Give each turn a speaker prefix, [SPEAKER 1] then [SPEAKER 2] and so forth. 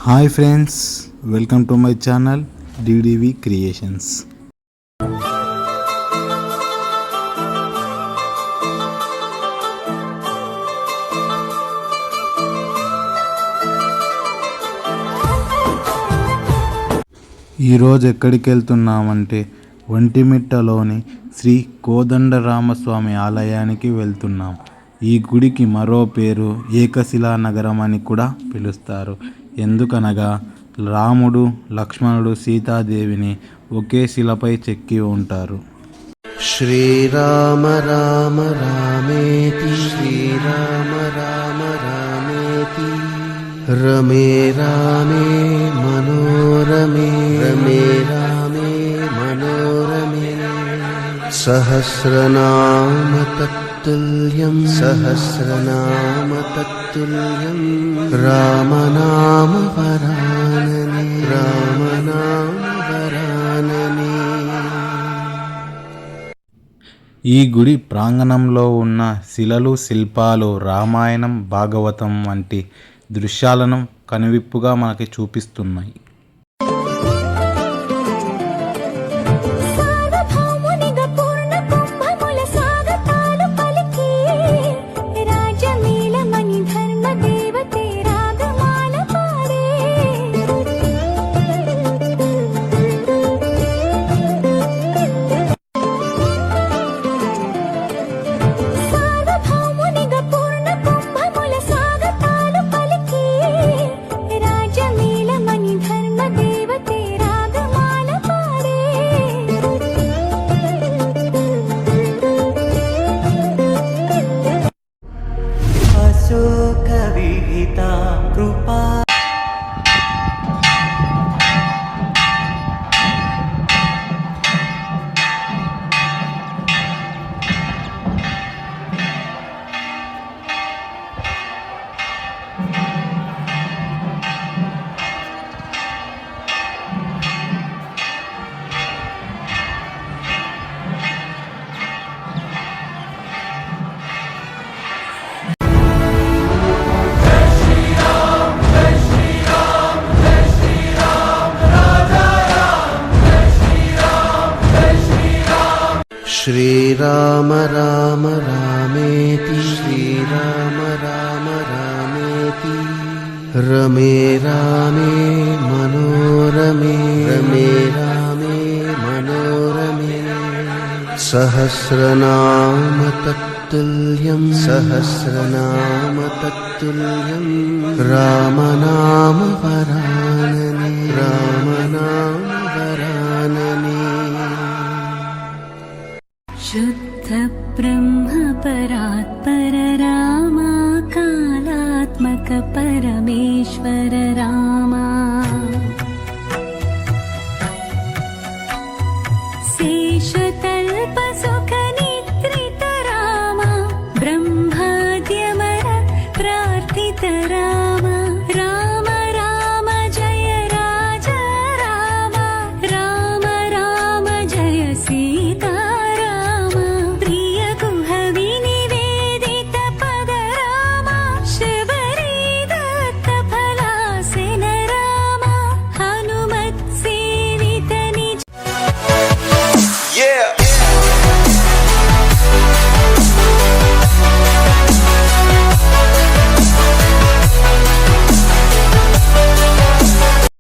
[SPEAKER 1] Hi friends, welcome to my channel DDV creations. ఈరోజు ఎక్కడికి వెళ్తున్నామంటే ఒంటిమిట్టలోని శ్రీ కోదండరామస్వామి ఆలయానికి వెళ్తున్నాం. ఈ గుడికి మరో పేరు ఏకశిలా నగరం అని కూడా పిలుస్తారు. ఎందుకనగా రాముడు, లక్ష్మణుడు, సీతాదేవిని ఒకే శిలపై చెక్కి ఉంటారు.
[SPEAKER 2] శ్రీరామ రామ రామేతి శ్రీరామ రామ రామేతి రమే రామే మనోరమే రమే రామే మనోరమే సహస్రనామ తత్తుల్యం సహస్రనామ తత్తుల్యం రామనామ వరాననే రామనామ వరాననే.
[SPEAKER 1] ఈ గుడి ప్రాంగణంలో ఉన్న శిలలు, శిల్పాలు రామాయణం, భాగవతం వంటి దృశ్యాలను కనువిప్పుగా మనకి చూపిస్తున్నాయి.
[SPEAKER 2] శ్రీరామ రామ రామేతి శ్రీరామ రామ రామేతి రమే రామే మనోరమే రమే రామే మనోరమే సహస్రనామ తత్తుల్యం సహస్రనామ తత్తుల్యం రామనామ వరాననే రామనామ వరాననే.
[SPEAKER 3] शुद्ध ब्रह्म परात्पर रामा कालात्मक परमेश्वर राम